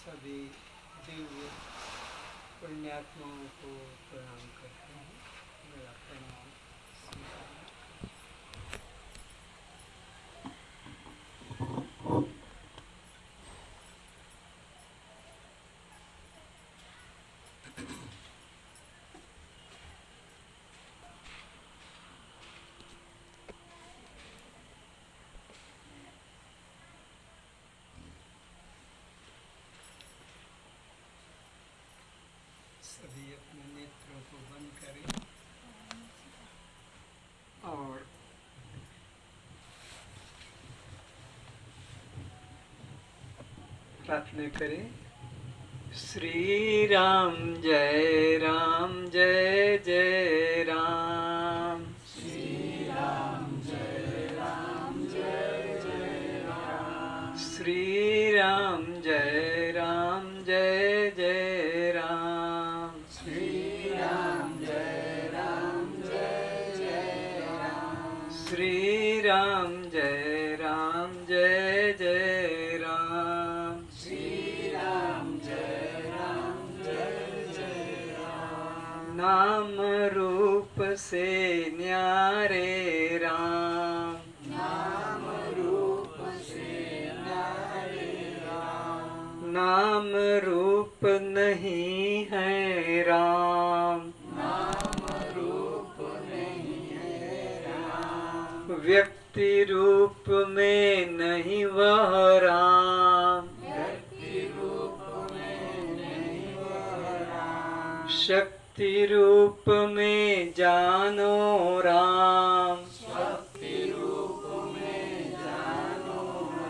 सभी दिव्य पुण्यात्माओं को प्रणाम करते हैं। मेरा प्रणाम स्वीकार। सभी अपने नेत्रों को बंद करें और प्रार्थना करें। श्री राम जय जय राम। श्री राम जय जय राम। श्री राम जय जय राम। श्री राम जय जय राम। श्री राम जय जय राम। श्री राम जय जय राम। नाम रूप से न्यारे राम। नाम रूप से न्यारे राम। नाम रूप नहीं है राम। नाम रूप नहीं है राम। व्यक्ति रूप में नहीं वह राम। व्यक्ति रूप में नहीं वह राम। शक्ति रूप में जानो राम। शक्ति रूप में जानो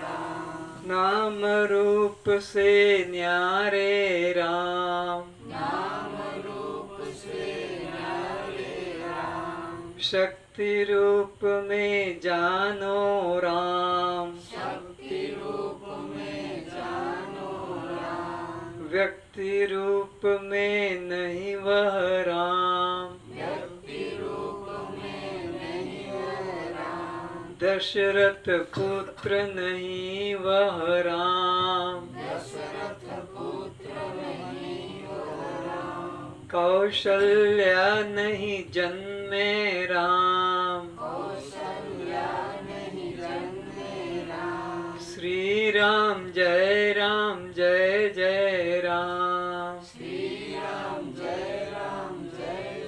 राम। नाम रूप से न्यारे राम। नाम रूप से न्यारे राम। शक्ति रूप में जानो राम। शक्ति रूप में जानो राम। व्यक्ति रूप में नहीं वह राम। व्यक्ति रूप में नहीं वह राम। दशरथ पुत्र नहीं वह राम। दशरथ पुत्र नहीं वह राम। कौशल्या नहीं जन्मे राम। कौशल्या नहीं जन्मे राम। श्री राम जय जय राम। श्री राम जय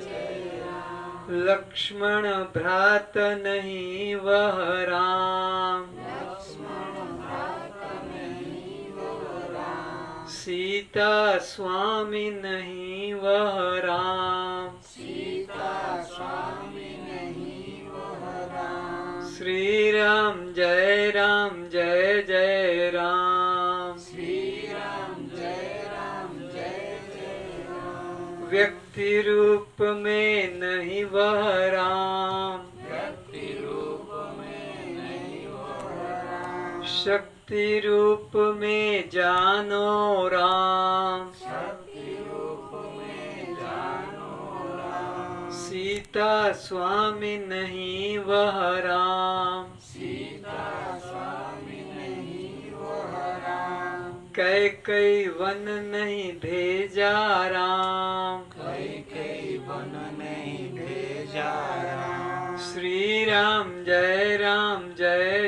जय राम। लक्ष्मण भ्रात नहीं वह राम। लक्ष्मण भ्रात नहीं वह राम। सीता स्वामी नहीं वह राम। सीता स्वामी नहीं वह राम। श्री राम जय जय राम। श्री राम जय जय राम। व्यक्ति रूप में नहीं वह राम। व्यक्ति रूप में नहीं वह राम। शक्ति रूप में जानो राम। शक्ति रूप में जानो राम। सीता स्वामी नहीं वह राम। सीता स्वामी नहीं वह राम। कई वन नहीं भेजा राम। कई वन नहीं भेजा राम। श्री राम जय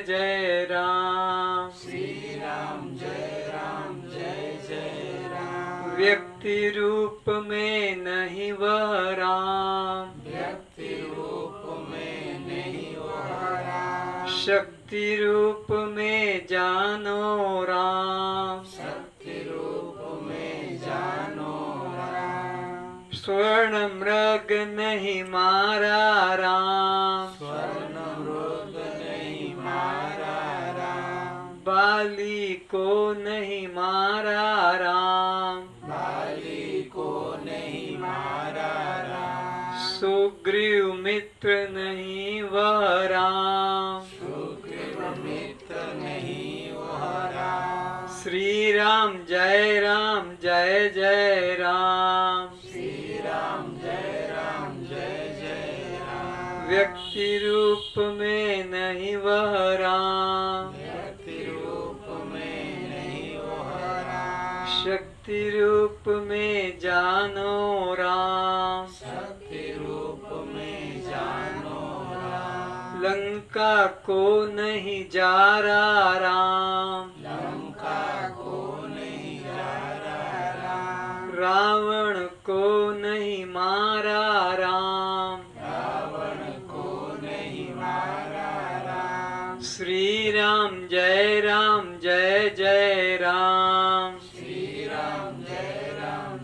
जय राम। श्री राम जय जय राम। व्यक्ति रूप में नहीं वह राम। व्यक्ति रूप में नहीं वह राम। शक्ति रूप में जानो राम। शक्ति रूप में जानो राम। स्वर्ण मृग नहीं मारा राम। स्वर्ण मृग नहीं मारा राम। बाली को नहीं मारा राम। बाली को नहीं मारा राम। सुग्रीव मित्र नहीं वह राम। सुग्रीव मित्र नहीं वह राम। श्री राम जय जय राम। श्री राम जय जय राम। व्यक्ति रूप में नहीं वह राम। व्यक्ति रूप में नहीं वह राम। शक्ति रूप में जानो राम, शक्ति रूप में जानो राम, लंका को नहीं जारा राम, लंका को नहीं जारा राम, रावण को नहीं मारा राम, रावण को नहीं मारा राम, श्री राम जय जय राम, श्री राम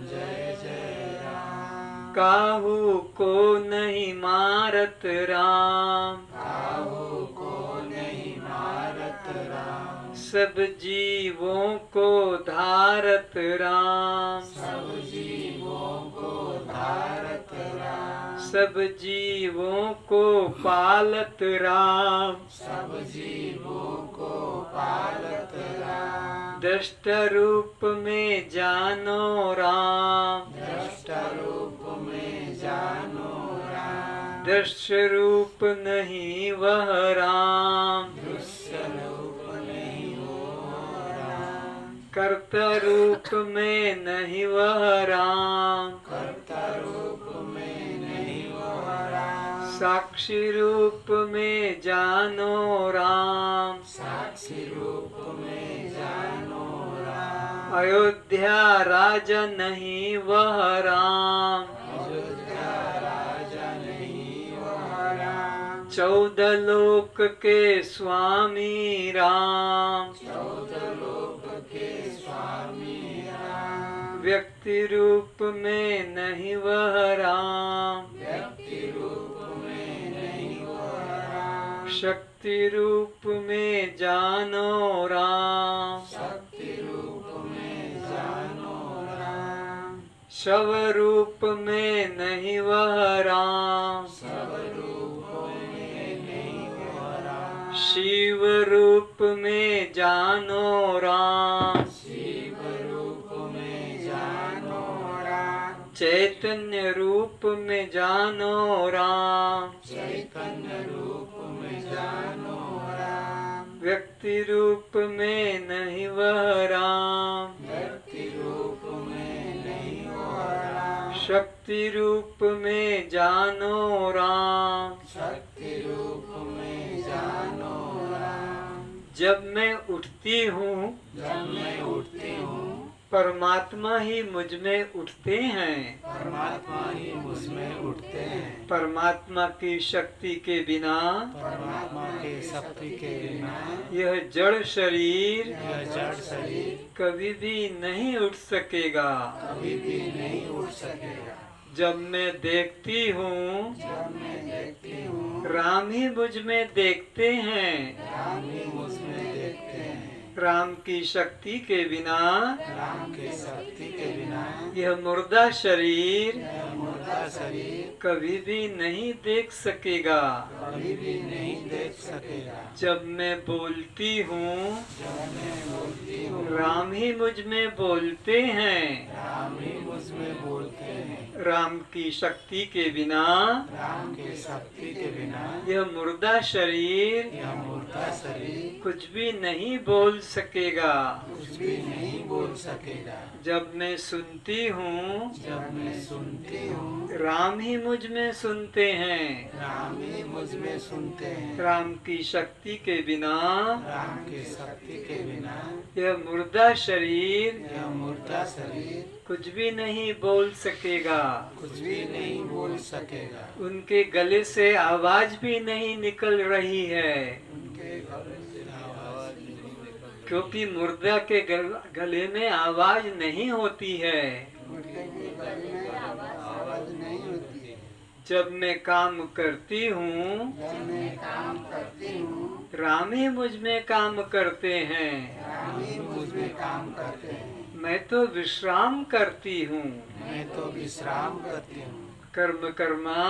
जय जय राम, काहू को नहीं मारत राम, काहू को नहीं मारत राम, सब जीवों को धारत राम, सब जीवों को धारत राम, सब जीवों को पालत राम, सब जीवों को पालत राम, दृष्ट रूप में जानो राम, दृष्ट रूप में जानो राम, दृश्य रूप नहीं वह राम, दृश्य रूप नहीं हो राम, कर्ता रूप में नहीं वह राम, कर्ता रूप में नहीं हो राम, साक्षी रूप में जानो राम, साक्षी रूप में जानो राम, अयोध्या राजा नहीं वह राम, अयोध्या राजा नहीं हो राम, 14 लोक के स्वामी राम, 14 लोक के स्वामी राम, व्यक्ति रूप में नहीं वह राम, व्यक्ति रूप में नहीं हो राम, शक्ति रूप में जानो राम, शक्ति रूप में जानो राम, शव रूप में नहीं वह राम, सब रूप में नहीं हो राम, शिव रूप में जानो राम, शिव रूप में जानो राम, चैतन्य रूप में जानो राम, चैतन्य रूप में जानो राम, व्यक्ति रूप में नहीं वह राम, व्यक्ति रूप में नहीं हो राम, शक्ति रूप में जानो राम, शक्ति रूप में जानो राम, जब मैं उठती हूँ जब मैं उठती हूँ परमात्मा ही मुझ में उठते हैं, परमात्मा ही मुझ में उठते हैं, परमात्मा की शक्ति के बिना परमात्मा के शक्ति के बिना यह जड़ शरीर यह जड़ शरीर कभी भी नहीं उठ सकेगा। कभी भी नहीं उठ सकेगा। जब मैं देखती हूँ जब मैं देखती हूँ राम ही मुझ में देखते हैं, राम ही मुझ में देखते हैं, राम की शक्ति के बिना राम के शक्ति के बिना यह मुर्दा शरीर यह मुर्दा शरीर कभी भी नहीं देख सकेगा। कभी भी नहीं देख सकेगा। जब मैं बोलती हूँ जब मैं बोलती हूँ राम ही मुझ में बोलते हैं, राम ही मुझ में बोलते हैं, राम की शक्ति के बिना राम के शक्ति के बिना यह मुर्दा शरीर यह मुर्दा शरीर कुछ भी नहीं बोल सकेगा। कुछ भी नहीं बोल सकेगा। जब मैं सुनती हूँ जब मैं सुनती हूँ राम ही मुझ में सुनते हैं, राम ही मुझ में सुनते हैं, राम की शक्ति के बिना राम के शक्ति के बिना यह मुर्दा शरीर यह मुर्दा शरीर कुछ भी नहीं बोल सकेगा। कुछ भी नहीं बोल सकेगा। उनके गले से आवाज भी नहीं निकल रही है, उनके गले से आवाज नहीं निकल क्योंकि मुर्दा के गले में आवाज नहीं होती है। उनके गले में आवाज नहीं होती है। जब मैं काम करती हूँ जब मैं काम करती हूँ राम ही मुझ में काम करते हैं, राम ही मुझ में काम करते हैं। मैं तो विश्राम करती हूँ। मैं तो विश्राम करती हूँ। कर्म कर्मा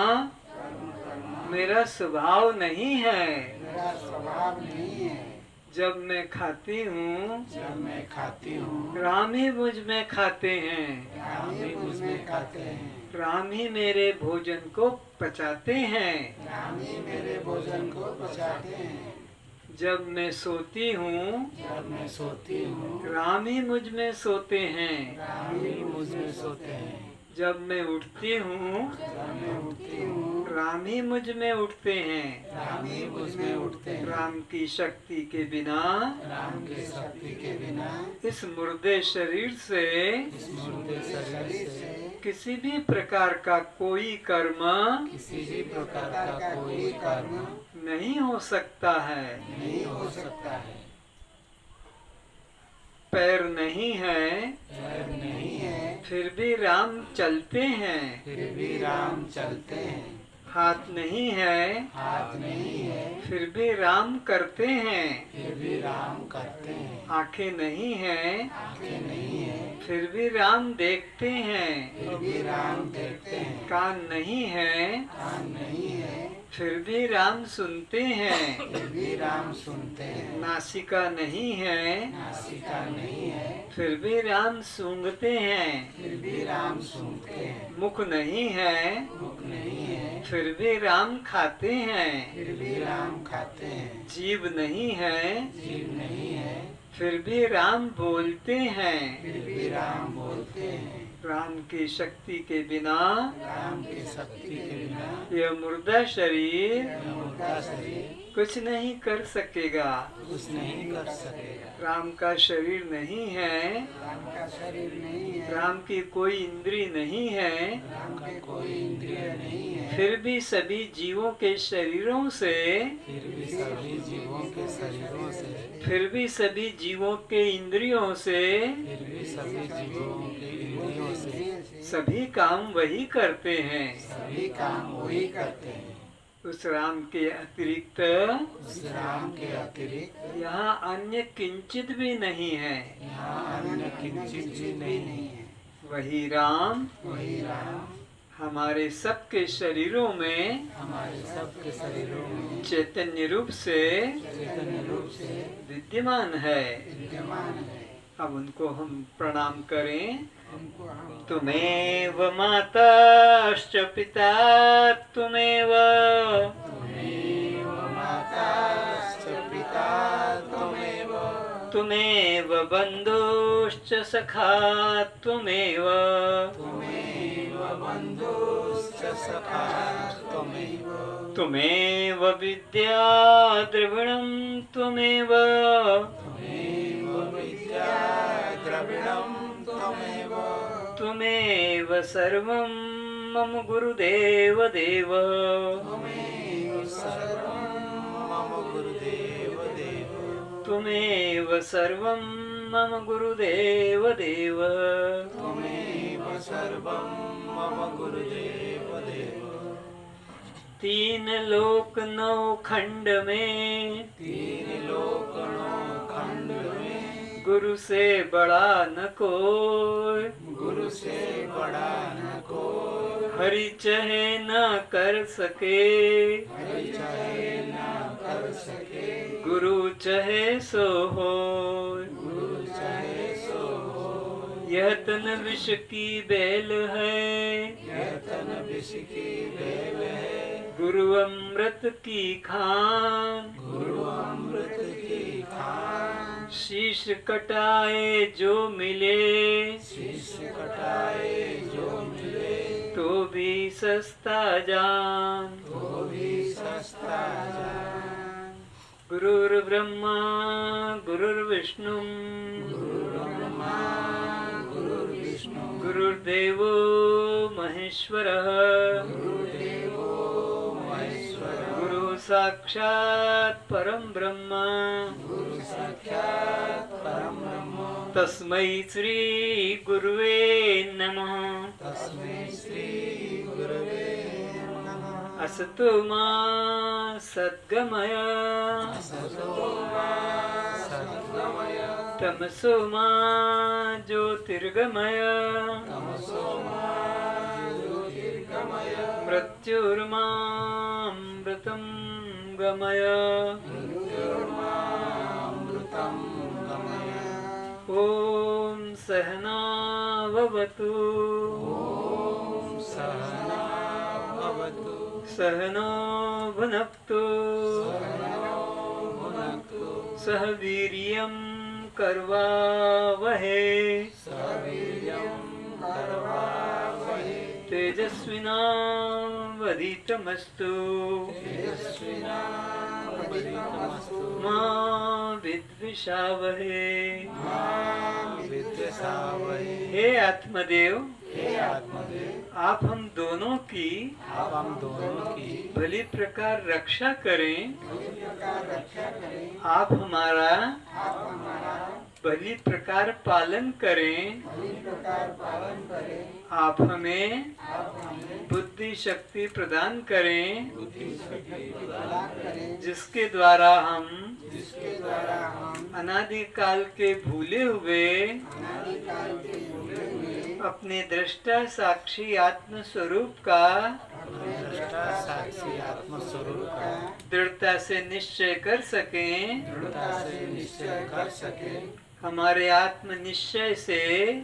मेरा स्वभाव नहीं है। मेरा स्वभाव नहीं है। जब मैं खाती हूँ जब मैं खाती हूँ राम ही मुझ में खाते हैं, राम ही मुझ में खाते हैं, राम ही मेरे भोजन को पचाते हैं। राम ही मेरे भोजन को पचाते हैं। जब मैं सोती हूँ जब मैं सोती हूँ राम ही मुझ में सोते हैं। राम ही मुझ में सोते हैं। जब मैं उठती हूँ जब मैं उठती हूँ राम ही मुझ में उठते हैं। राम ही मुझ में उठते हैं। राम की शक्ति के बिना राम की शक्ति के बिना इस मुर्दे शरीर से इस मुर्दे शरीर से किसी भी प्रकार का कोई कर्म किसी भी प्रकार का कोई कर्म नहीं हो सकता है। नहीं हो सकता है। पैर नहीं है पैर नहीं है फिर भी राम चलते हैं। फिर भी राम चलते हैं। हाथ नहीं है हाथ नहीं है फिर भी राम करते हैं। फिर भी राम करते हैं। आंखें नहीं है आंखें नहीं है फिर भी राम देखते हैं। फिर भी राम देखते हैं। कान नहीं है कान नहीं है फिर भी राम सुनते हैं। फिर भी राम सुनते हैं। नासिका नहीं है नासिका नहीं है फिर भी राम सूंघते हैं। फिर भी राम सुनते हैं। मुख नहीं है मुख नहीं है फिर भी राम खाते हैं। फिर भी राम खाते हैं। जीभ नहीं है जीव नहीं है फिर भी राम बोलते हैं। फिर भी राम बोलते हैं। राम की शक्ति के बिना राम की शक्ति के बिना यह मुर्दा शरीर यह मुर्दा शरीर कुछ नहीं कर सकेगा। कुछ नहीं कर सकेगा। राम का शरीर नहीं है। राम का शरीर नहीं है। राम की कोई इंद्री नहीं है। राम का कोई इंद्रिय नहीं है। फिर भी सभी जीवों के शरीरों से फिर भी सभी जीवों के शरीरों से फिर भी सभी जीवों के इंद्रियों से फिर भी सभी जीवों के इंद्रियों से सभी काम वही करते हैं। सभी काम वही करते हैं। उस राम के अतिरिक्त उस राम के अतिरिक्त यहाँ अन्य किंचित भी नहीं है। यहाँ अन्य किंचित भी नहीं है। वही राम वही राम हमारे सबके शरीरों में हमारे सबके शरीरों में चैतन्य रूप से चैतन्य रूप से विद्यमान है। विद्यमान है। अब उनको हम प्रणाम करें। उनको हम तुमेव माताश्च पिता तुमेव त्वमेव माताश्च पिता त्वमेव तुमेव बन्धुश्च सखा त्वमेव त्वमेव बन्धुश्च सखा त्वमेव तुमेव विद्या द्रविणं त्वमेव त्वमेव विद्या द्रविणं त्वमेव त्वमेव सर्वं मम गुरुदेव देव त्वमेव सर्वं मम गुरुदेव देव त्वमेव सर्वं मम गुरुदेव देव त्वमेव सर्वं मम गुरुदेव देव। तीन लोक नौ खंड में तीन लोक नौ खंड में गुरु से बड़ा न कोई। गुरु से बड़ा न कोई। हरि चाहे न कर सके हरि चाहे न कर सके। गुरु चाहे सो हो। गुरु चाहे सो हो। यह तन विष की बेल है यह तन विष की बेल है। गुरु अमृत की खान। गुरु अमृत की खान। शीश कटाए जो मिले शीश कटाए जो मिले तो भी सस्ता जान। तो भी सस्ता जान। गुरुर्ब्रह्मा गुरुर्विष्णु गुरुर्ब्रह्मा गुरुर्विष्णु गुरुर्देवो महेश्वरः गुरुदेवो महेश्वरः गुरु साक्षात् परम ब्रह्म गुरु साक्षात् परम ब्रह्म तस्मै श्री गुरुवे नमः। तस्मै श्री गुरवे नमः। असतो मा सद्गमय असतो मा सद्गमय तमसो मा ज्योतिर्गमय तमसो मा ज्योतिर्गमय मृत्युर्मामृतं गमय मृत्युर्मामृतं गमय। ॐ सहना भवतु ॐ सहना भवतु सहनो भुनक्तु सहनो भुनक्तु सह वीर्यं करवावहै सवीर्यं करवावहै तेजस्विनावधीतमस्तु तेजस्विनावधीतमस्तु मा विद्विषावहै। मा विद्विषावहै। हे आत्मदेव, हे आत्मदेव, आप हम दोनों की आप हम दोनों की भली प्रकार रक्षा करें। रक्षा करें। आप हमारा आप हमारा भली प्रकार पालन करें। प्रकार पालन करें। आप हमें बुद्धि शक्ति प्रदान करें, प्रदान करें जिसके द्वारा हम जिसके द्वारा हम अनादिकाल के भूले हुए अनादिकाल के भूले हुए अपने दृष्टा साक्षी आत्म स्वरूप का दृष्टा साक्षी आत्म स्वरूप का दृढ़ता से निश्चय कर सकें। दृढ़ता से निश्चय कर सके। हमारे आत्म निश्चय से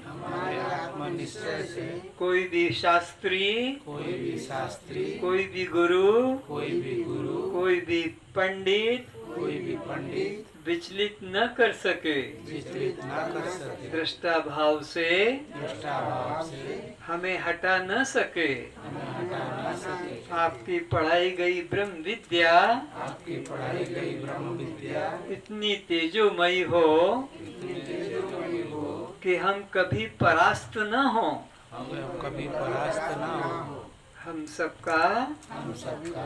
हमारे आत्म निश्चय से कोई भी शास्त्री, कोई भी शास्त्री, कोई भी गुरु, कोई भी गुरु, कोई भी पंडित कोई भी पंडित विचलित न कर सके। विचलित न कर सके। दृष्टा भाव से दृष्टा भाव से हमें हटा न सके। हमें हटा न सके। आपकी पढ़ाई गई ब्रह्म विद्या आपकी पढ़ाई गई ब्रह्म विद्या इतनी तेजोमयी हो कि हम कभी परास्त न हो। हमें कभी परास्त न हो। हम सबका हम सबका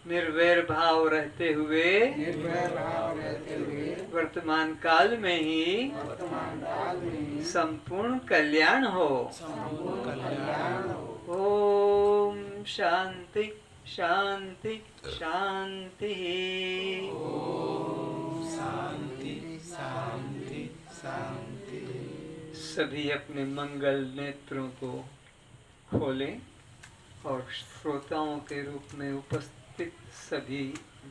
निर्वैर भाव रहते हुए निर्भय भाव रहते हुए वर्तमान काल में ही वर्तमान काल में संपूर्ण कल्याण हो। संपूर्ण कल्याण हो। ओम शांति शांति शांति। ओम शांति शांति शांति। सभी अपने मंगल नेत्रों को खोलें और श्रोताओं के रूप में उपस्थित सभी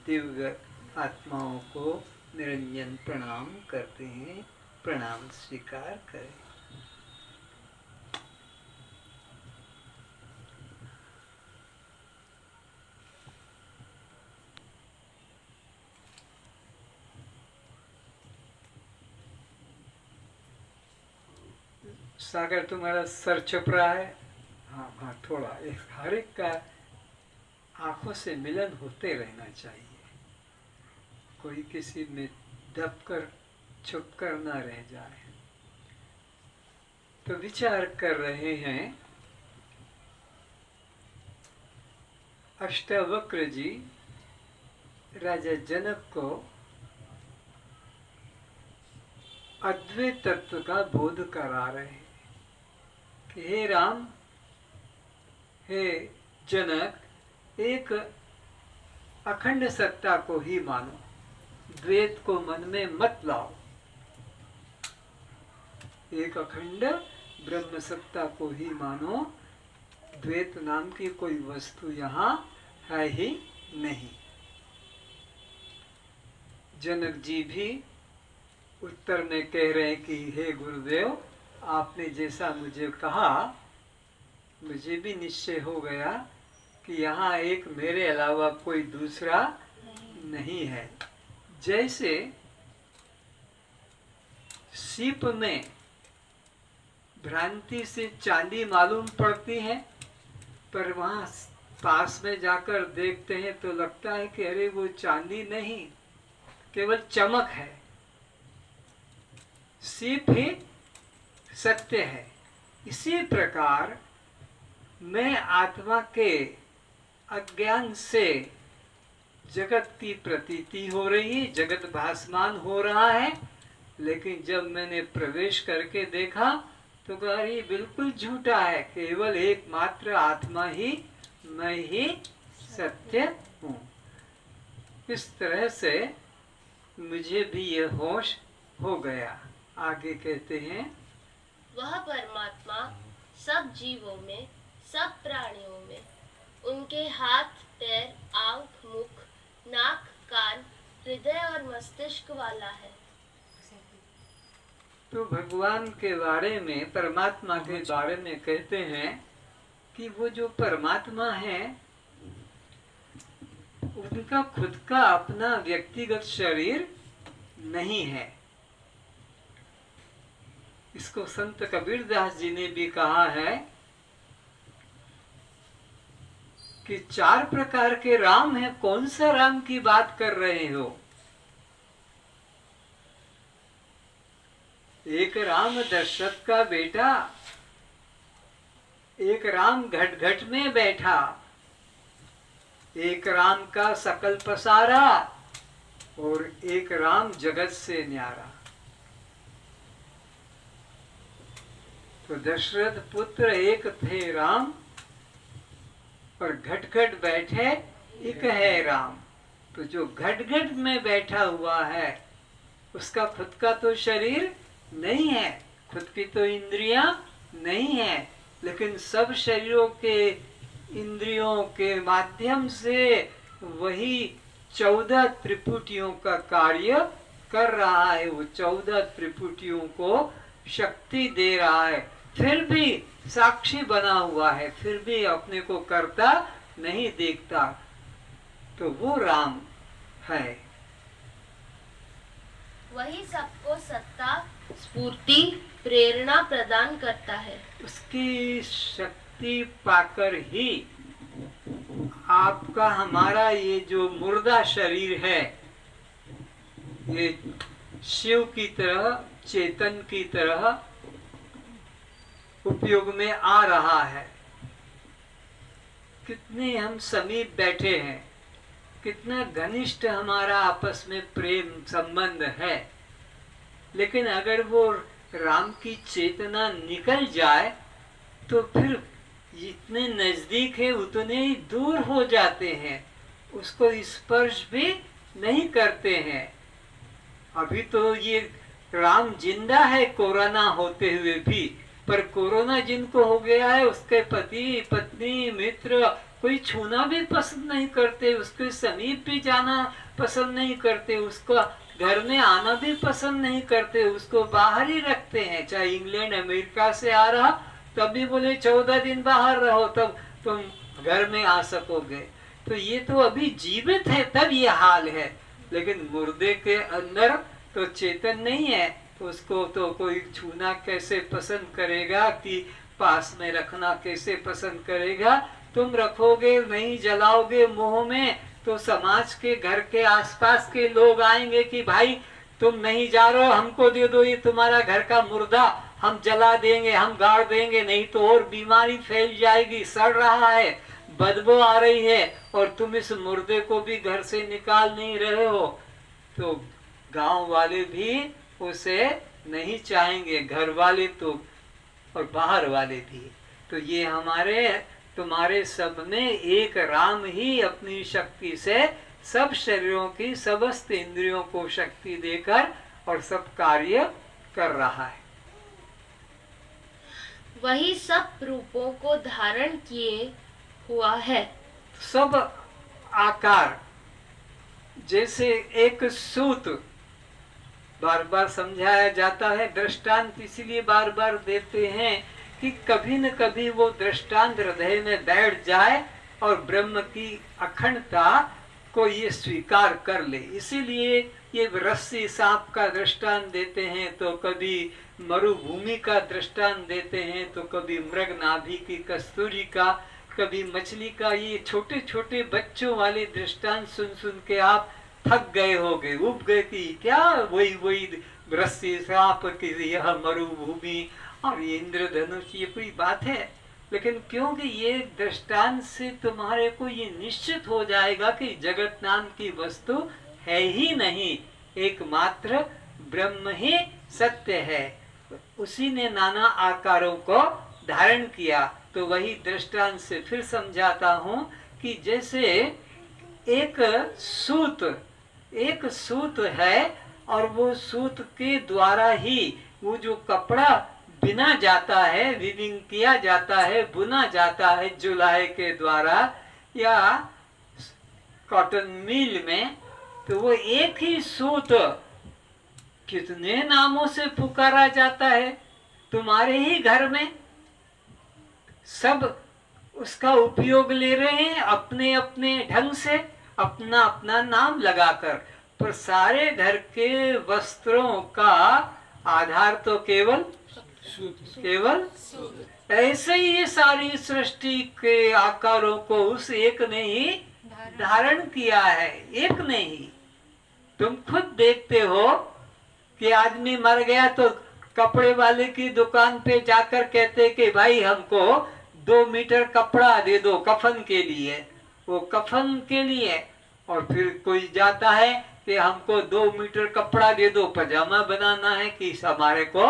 दिव्य आत्माओं को निरंजन प्रणाम करते हैं। प्रणाम स्वीकार करें। सागर तुम्हारा सर छुप रहा है। हाँ हाँ, थोड़ा एक हर एक का आंखों से मिलन होते रहना चाहिए। कोई किसी में दब कर छुप कर ना रह जाए। तो विचार कर रहे हैं अष्टावक्र जी राजा जनक को अद्वैत तत्व का बोध करा रहे हैं कि हे राम, हे जनक, एक अखंड सत्ता को ही मानो, द्वैत को मन में मत लाओ। एक अखंड ब्रह्म सत्ता को ही मानो, द्वैत नाम की कोई वस्तु यहाँ है ही नहीं। जनक जी भी उत्तर में कह रहे हैं कि हे गुरुदेव, आपने जैसा मुझे कहा, मुझे भी निश्चय हो गया कि यहाँ एक मेरे अलावा कोई दूसरा नहीं है। जैसे सीप में भ्रांति से चांदी मालूम पड़ती है, पर वहाँ पास में जाकर देखते हैं तो लगता है कि अरे वो चांदी नहीं, केवल चमक है। सीप ही सत्य है। इसी प्रकार मैं आत्मा के अज्ञान से जगत की प्रतीति हो रही है, जगत भासमान हो रहा है, लेकिन जब मैंने प्रवेश करके देखा तो कहा ये बिल्कुल झूठा है, केवल एकमात्र आत्मा ही, मैं ही सत्य हूँ। इस तरह से मुझे भी यह होश हो गया। आगे कहते हैं, वह परमात्मा सब जीवों में, सब प्राणियों में, उनके हाथ, पैर, आंख, मुख, नाक, कान, हृदय और मस्तिष्क वाला है। तो भगवान के बारे में, परमात्मा के बारे में कहते हैं कि वो जो परमात्मा है उनका खुद का अपना व्यक्तिगत शरीर नहीं है। इसको संत कबीरदास जी ने भी कहा है कि 4 प्रकार के राम हैं, कौन सा राम की बात कर रहे हो? एक राम दशरथ का बेटा, एक राम घट घट में बैठा, एक राम का सकल पसारा और एक राम जगत से न्यारा। तो दशरथ पुत्र एक थे राम और घट घट बैठे एक है राम। तो जो घट घट में बैठा हुआ है उसका खुद का तो शरीर नहीं है, खुद की तो इंद्रियां नहीं है, लेकिन सब शरीरों के इंद्रियों के माध्यम से वही 14 त्रिपुटियों का कार्य कर रहा है। वो 14 त्रिपुटियों को शक्ति दे रहा है, फिर भी साक्षी बना हुआ है, फिर भी अपने को करता नहीं देखता। तो वो राम है। वही सबको सत्ता, स्फूर्ति, प्रेरणा प्रदान करता है। उसकी शक्ति पाकर ही आपका हमारा ये जो मुर्दा शरीर है, ये शिव की तरह, चेतन की तरह उपयोग में आ रहा है। कितने हम समीप बैठे हैं, कितना घनिष्ठ हमारा आपस में प्रेम संबंध है, लेकिन अगर वो राम की चेतना निकल जाए तो फिर जितने नजदीक है उतने ही दूर हो जाते हैं, उसको स्पर्श भी नहीं करते हैं। अभी तो ये राम जिंदा है कोरोना होते हुए भी, पर कोरोना जिनको हो गया है उसके पति पत्नी मित्र कोई छूना भी पसंद नहीं करते, उसके समीप भी जाना पसंद नहीं करते, उसको घर में आना भी पसंद नहीं करते, उसको बाहर ही रखते हैं। चाहे इंग्लैंड अमेरिका से आ रहा तब भी बोले 14 दिन बाहर रहो तब तुम घर में आ सकोगे। तो ये तो अभी जीवित है तब ये हाल है, लेकिन मुर्दे के अंदर तो चेतन नहीं है, तो उसको तो कोई छूना कैसे पसंद करेगा, कि पास में रखना कैसे पसंद करेगा। तुम रखोगे नहीं, जलाओगे मुंह में, तो समाज के घर के आसपास के लोग आएंगे कि भाई तुम नहीं जा रहे हो, हमको दे दो ये तुम्हारा घर का मुर्दा, हम जला देंगे, हम गाड़ देंगे, नहीं तो और बीमारी फैल जाएगी, सड़ रहा है, बदबू आ रही है और तुम इस मुर्दे को भी घर से निकाल नहीं रहे हो। तो गांव वाले भी उसे नहीं चाहेंगे, घर वाले तो और बाहर वाले भी। तो ये हमारे तुम्हारे सब में एक राम ही अपनी शक्ति से सब शरीरों की समस्त इंद्रियों को शक्ति देकर और सब कार्य कर रहा है। वही सब रूपों को धारण किए हुआ है। सब आकार, जैसे एक सूत, बार बार समझाया जाता है, दृष्टांत इसलिए बार बार देते हैं कि कभी न कभी वो दृष्टांत हृदय में बैठ जाए और ब्रह्म की अखंडता को ये स्वीकार कर ले। इसीलिए ये रस्सी सांप का दृष्टांत देते हैं, तो कभी मरुभूमि का दृष्टांत देते हैं, तो कभी मृग नाभि की कस्तूरी का, कभी मछली का। ये छोटे छोटे बच्चों वाले दृष्टांत सुन सुन के आप थक गए होगे, उब गए कि क्या वही वही रस्सी सांप की, यह मरुभूमि और ये इंद्रधनुष, ये कोई बात है। लेकिन क्योंकि ये दृष्टांत से तुम्हारे को ये निश्चित हो जाएगा कि जगत नाम की वस्तु है ही नहीं, एकमात्र ब्रह्म ही सत्य है, उसी ने नाना आकारों को धारण किया। तो वही दृष्टांत से फिर समझाता हूँ कि जैसे एक सूत है और वो सूत के द्वारा ही वो जो कपड़ा बिना जाता है, वीविंग किया जाता है, बुना जाता है जुलाई के द्वारा या कॉटन मिल में, तो वो एक ही सूत कितने नामों से पुकारा जाता है। तुम्हारे ही घर में सब उसका उपयोग ले रहे हैं अपने अपने ढंग से, अपना अपना नाम लगाकर, पर सारे घर के वस्त्रों का आधार तो केवल ऐसे ही ये सारी सृष्टि के आकारों को उस एक ने ही धारण किया है, एक ने ही। तुम खुद देखते हो कि आदमी मर गया तो कपड़े वाले की दुकान पे जाकर कहते कि भाई हमको 2 मीटर कपड़ा दे दो कफन के लिए, वो कफन के लिए। और फिर कोई जाता है कि हमको 2 मीटर कपड़ा दे दो, पजामा बनाना है कि हमारे को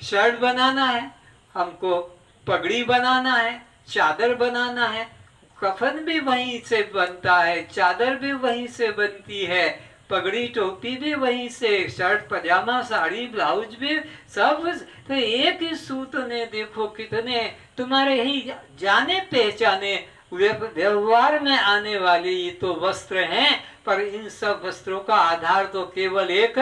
शर्ट बनाना है, हमको पगड़ी बनाना है, चादर बनाना है। कफन भी वहीं से बनता है, चादर भी वहीं से बनती है, पगड़ी टोपी भी वहीं से, शर्ट पजामा साड़ी ब्लाउज भी सब। तो एक ही सूत ने देखो कितने तुम्हारे ही जाने पहचाने व्यवहार में आने वाले ये तो वस्त्र हैं, पर इन सब वस्त्रों का आधार तो केवल एक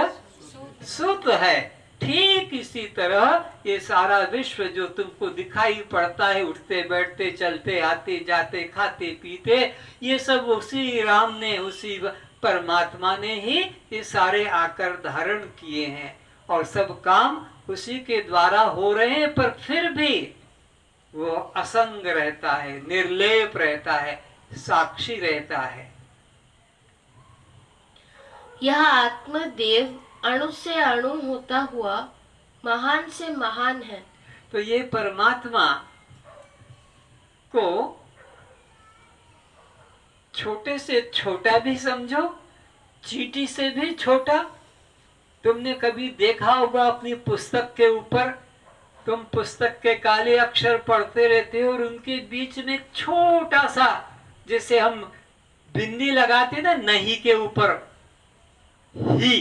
सूत है। ठीक इसी तरह ये सारा विश्व जो तुमको दिखाई पड़ता है, उठते बैठते चलते आते जाते खाते पीते, ये सब उसी राम ने, उसी परमात्मा ने ही ये सारे आकर धारण किए हैं और सब काम उसी के द्वारा हो रहे हैं। पर फिर भी वो असंग रहता है, निर्लेप रहता है, साक्षी रहता है। यह आत्मदेव अणु से अणु होता हुआ महान से महान है। तो ये परमात्मा को छोटे से छोटा भी समझो, चींटी से भी छोटा। तुमने कभी देखा होगा अपनी पुस्तक के ऊपर, तुम पुस्तक के काले अक्षर पढ़ते रहते हो और उनके बीच में छोटा सा, जैसे हम बिंदी लगाते ना नहीं के ऊपर, ही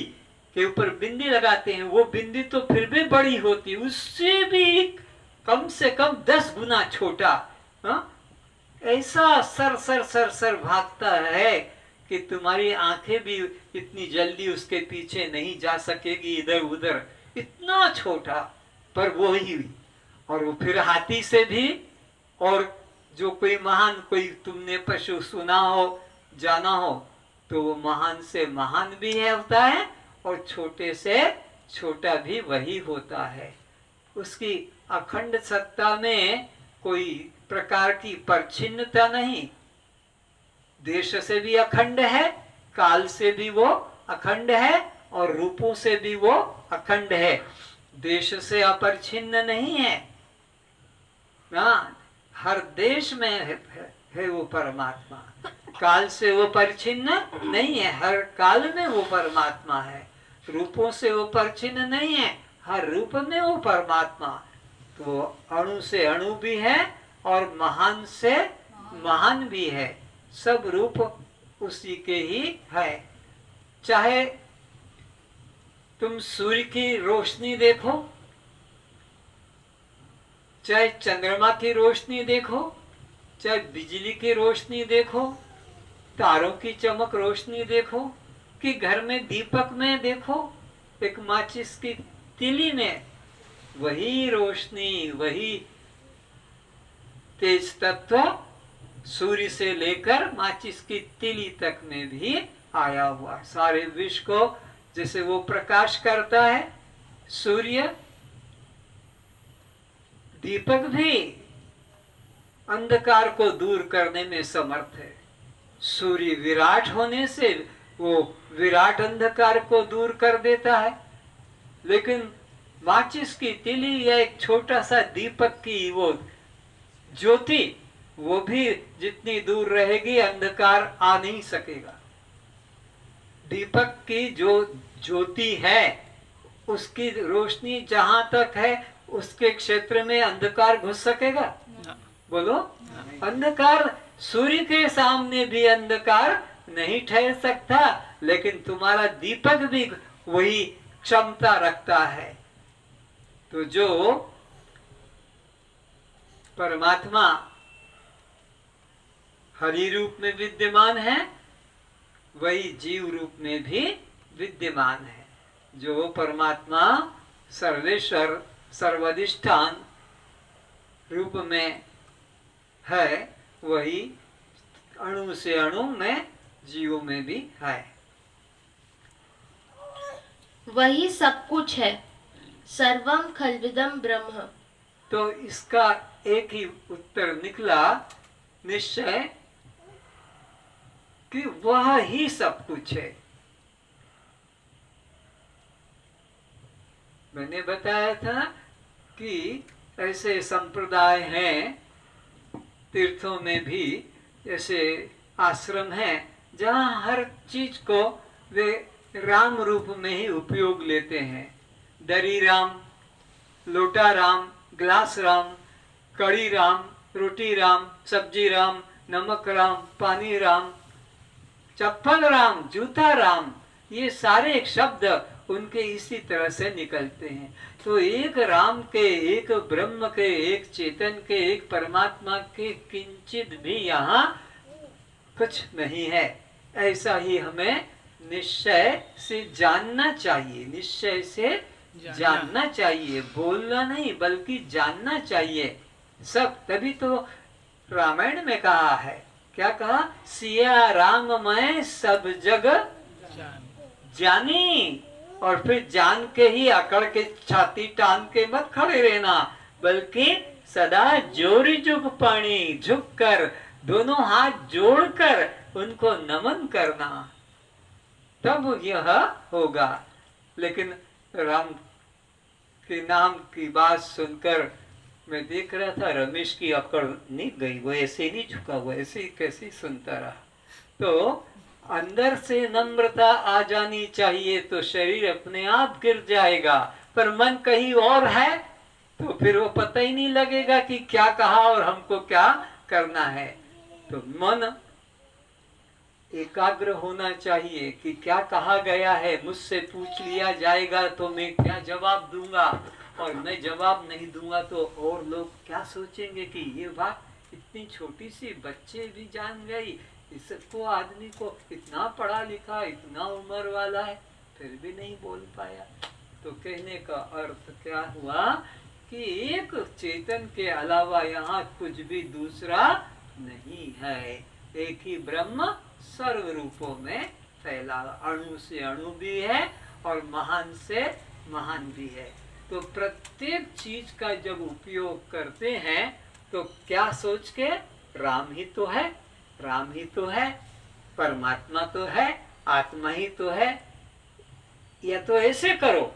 के ऊपर बिंदी लगाते हैं, वो बिंदी तो फिर भी बड़ी होती, उससे भी कम से कम 10 गुना छोटा। ऐसा सर सर सर सर भागता है कि तुम्हारी आंखें भी इतनी जल्दी उसके पीछे नहीं जा सकेगी इधर उधर, इतना छोटा। पर वो ही, और वो फिर हाथी से भी, और जो कोई महान कोई तुमने पशु सुना हो जाना हो तो वो महान से महान भी है होता है और छोटे से छोटा भी वही होता है। उसकी अखंड सत्ता में कोई प्रकार की परछिन्नता नहीं। देश से भी अखंड है, काल से भी वो अखंड है और रूपों से भी वो अखंड है। देश से अपरिछिन्न नहीं है ना, हर देश में है वो परमात्मा। काल से वो परिचिन्न नहीं है, हर काल में वो परमात्मा है। रूपों से वो परिचिन्न नहीं है, हर रूप में वो परमात्मा। तो अणु से अणु भी है और महान से महान भी है, सब रूप उसी के ही है। चाहे तुम सूर्य की रोशनी देखो, चाहे चंद्रमा की रोशनी देखो, चाहे बिजली की रोशनी देखो, तारों की चमक रोशनी देखो, कि घर में दीपक में देखो, एक माचिस की तिली में, वही रोशनी, वही तेज तत्व सूर्य से लेकर माचिस की तिली तक में भी आया हुआ। सारे विश्व को जैसे वो प्रकाश करता है सूर्य, दीपक भी अंधकार को दूर करने में समर्थ है। सूर्य विराट होने से वो विराट अंधकार को दूर कर देता है, लेकिन माचिस की तिली या एक छोटा सा दीपक की वो ज्योति, वो भी जितनी दूर रहेगी अंधकार आ नहीं सकेगा। दीपक की जो ज्योति है उसकी रोशनी जहां तक है उसके क्षेत्र में अंधकार घुस सकेगा? बोलो, अंधकार, सूर्य के सामने भी अंधकार नहीं ठहर सकता, लेकिन तुम्हारा दीपक भी वही क्षमता रखता है। तो जो परमात्मा हरि रूप में विद्यमान है वही जीव रूप में भी विद्यमान है। जो परमात्मा सर्वेश्वर सर्वाधिष्ठान रूप में है वही अणु से अणु में जीवों में भी है। वही सब कुछ है, सर्वम खल्विदम ब्रह्म। तो इसका एक ही उत्तर निकला, निश्चय, कि वह ही सब कुछ है। मैंने बताया था कि ऐसे संप्रदाय हैं तीर्थों में भी, जैसे आश्रम है, जहाँ हर चीज को वे राम रूप में ही उपयोग लेते हैं। दरी राम, लोटा राम, ग्लास राम, कड़ी राम, रोटी राम, सब्जी राम, नमक राम, पानी राम, चप्पल राम, जूता राम, ये सारे शब्द उनके इसी तरह से निकलते हैं। तो एक राम के, एक ब्रह्म के, एक चेतन के, एक परमात्मा के किंचित भी यहाँ कुछ नहीं है। ऐसा ही हमें निश्चय से जानना चाहिए, निश्चय से जानना चाहिए, बोलना नहीं बल्कि जानना चाहिए सब। तभी तो रामायण में कहा है, क्या कहा? सिया राम मैं सब जग जानी। और फिर जान के ही अकड़ के छाती टांग के मत खड़े रहना, बल्कि सदा जोरी जुग पानी, झुक कर दोनों हाथ जोड़कर उनको नमन करना, तब यह होगा। लेकिन राम के नाम की बात सुनकर मैं देख रहा था, रमेश की अकड़ नहीं गई, वो ऐसे नहीं झुका, वो ऐसे कैसे सुनता रहा। तो अंदर से नम्रता आ जानी चाहिए, तो शरीर अपने आप गिर जाएगा। पर मन कहीं और है तो फिर वो पता ही नहीं लगेगा कि क्या कहा और हमको क्या करना है। तो मन एकाग्र होना चाहिए कि क्या कहा गया है, मुझसे पूछ लिया जाएगा तो मैं क्या जवाब दूंगा, और मैं जवाब नहीं दूंगा तो और लोग क्या सोचेंगे कि ये बात इतनी छोटी सी बच्चे भी जान गई, इसको आदमी को इतना पढ़ा लिखा, इतना उम्र वाला है, फिर भी नहीं बोल पाया। तो कहने का अर्थ क्या हुआ कि एक चेतन के अलावा यहाँ कुछ भी दूसरा नहीं है। एक ही ब्रह्म सर्व रूपों में फैला, अणु से अणु भी है और महान से महान भी है। तो प्रत्येक चीज का जब उपयोग करते हैं तो क्या सोच के, राम ही तो है, राम ही तो है, परमात्मा तो है, आत्मा ही तो है, या तो ऐसे करो,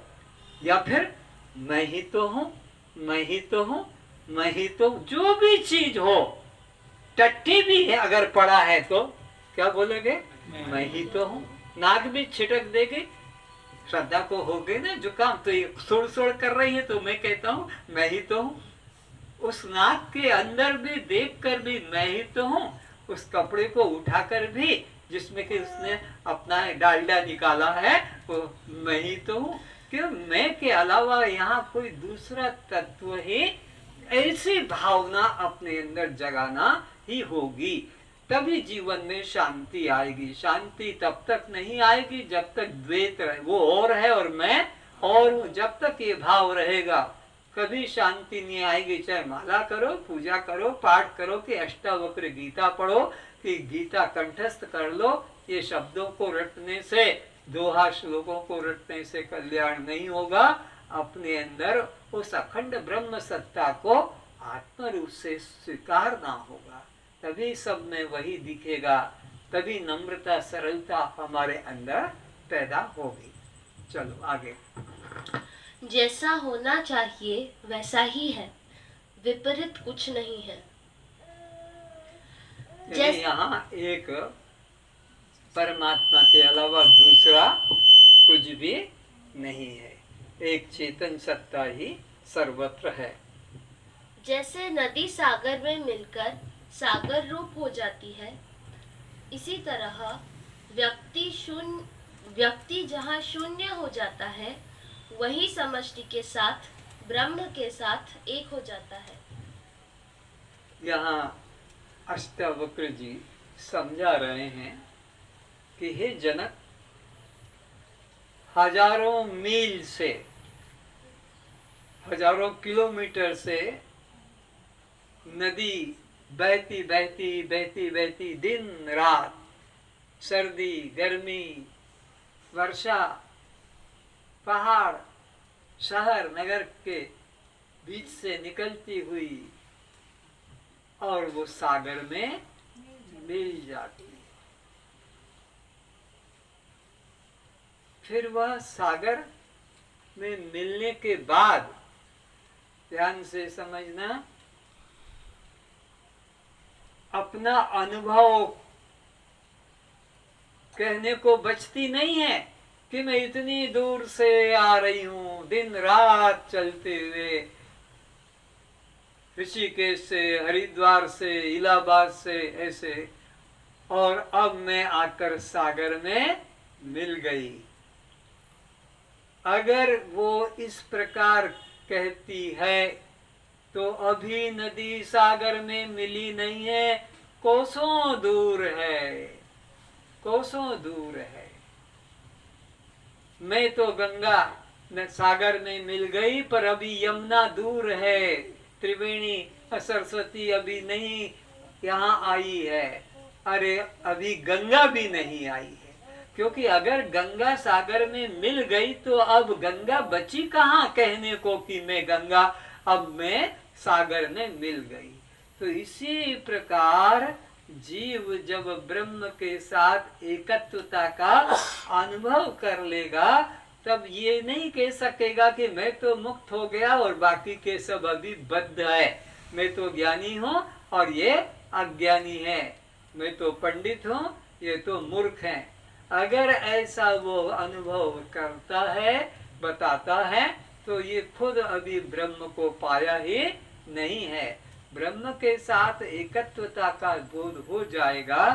या फिर मैं ही तो हूं, मैं ही तो हूं, मैं ही तो, जो भी चीज हो, टट्टी भी है अगर पड़ा है तो क्या बोलोगे? मैं ही तो हूं। नाक भी छिटक देगी, श्रद्धा को हो गई ना जुकाम, तो ये सुड़ सुड़ कर रही है, तो मैं कहता हूँ मैं ही तो हूँ। उस नाक के अंदर भी देख कर भी मैं ही तो हूँ, उस कपड़े को उठाकर भी जिसमें कि उसने अपना डालडा निकाला है वो मैं ही तो हूँ। क्यों? मैं के अलावा यहाँ कोई दूसरा तत्व ही, ऐसी भावना अपने अंदर जगाना ही होगी, तभी जीवन में शांति आएगी। शांति तब तक नहीं आएगी जब तक द्वैत रहे, वो और है और मैं और हूँ, जब तक ये भाव रहेगा कभी शांति नहीं आएगी। चाहे माला करो, पूजा करो, पाठ करो, कि अष्टावक्र गीता पढ़ो, कि गीता कंठस्थ कर लो, ये शब्दों को रटने से, दोहा श्लोकों को रटने से कल्याण नहीं होगा। अपने अंदर उस अखंड ब्रह्म सत्ता को आत्म रूप से स्वीकारना होगा, तभी सब में वही दिखेगा, तभी नम्रता सरलता हमारे अंदर पैदा होगी। चलो आगे। जैसा होना चाहिए वैसा ही है, विपरीत कुछ नहीं है। यहाँ एक परमात्मा के अलावा दूसरा कुछ भी नहीं है, एक चेतन सत्ता ही सर्वत्र है। जैसे नदी सागर में मिलकर सागर रूप हो जाती है, इसी तरह व्यक्ति जहाँ शून्य हो जाता है, वही समष्टि के साथ, ब्रह्म के साथ एक हो जाता है। यहाँ अष्टावक्र जी समझा रहे हैं कि हे जनक, हजारों मील से, हजारों किलोमीटर से नदी बहती बहती बहती बहती दिन रात, सर्दी गर्मी वर्षा, पहाड़, शहर, नगर के बीच से निकलती हुई और वो सागर में मिल जाती है। फिर वह सागर में मिलने के बाद, ध्यान से समझना, अपना अनुभव कहने को बचती नहीं है कि मैं इतनी दूर से आ रही हूं, दिन रात चलते हुए, ऋषिकेश से, हरिद्वार से, इलाहाबाद से, ऐसे, और अब मैं आकर सागर में मिल गई। अगर वो इस प्रकार कहती है तो अभी नदी सागर में मिली नहीं है, कोसों दूर है, कोसों दूर है। मैं तो गंगा सागर में मिल गई, पर अभी यमुना दूर है, त्रिवेणी सरस्वती अभी नहीं यहाँ आई है, अरे अभी गंगा भी नहीं आई है। क्योंकि अगर गंगा सागर में मिल गई तो अब गंगा बची कहाँ कहने को कि मैं गंगा, अब मैं सागर में मिल गई। तो इसी प्रकार जीव जब ब्रह्म के साथ एकत्वता का अनुभव कर लेगा, तब ये नहीं कह सकेगा कि मैं तो मुक्त हो गया और बाकी के सब अभी बद्ध है, मैं तो ज्ञानी हूँ और ये अज्ञानी है, मैं तो पंडित हूँ, ये तो मूर्ख है। अगर ऐसा वो अनुभव करता है, बताता है, तो ये खुद अभी ब्रह्म को पाया ही नहीं है। ब्रह्म के साथ एकत्वता का बोध हो जाएगा,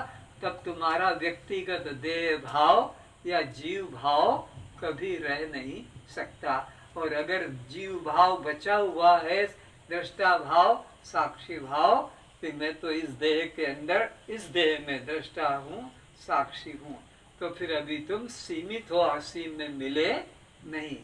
तब तुम्हारा व्यक्तिगत देह भाव या जीव भाव कभी रह नहीं सकता। और अगर जीव भाव बचा हुआ है, दृष्टा भाव, साक्षी भाव, कि मैं तो इस देह के अंदर, इस देह में दृष्टा हूँ, साक्षी हूँ, तो फिर अभी तुम सीमित हो, असीम में मिले नहीं।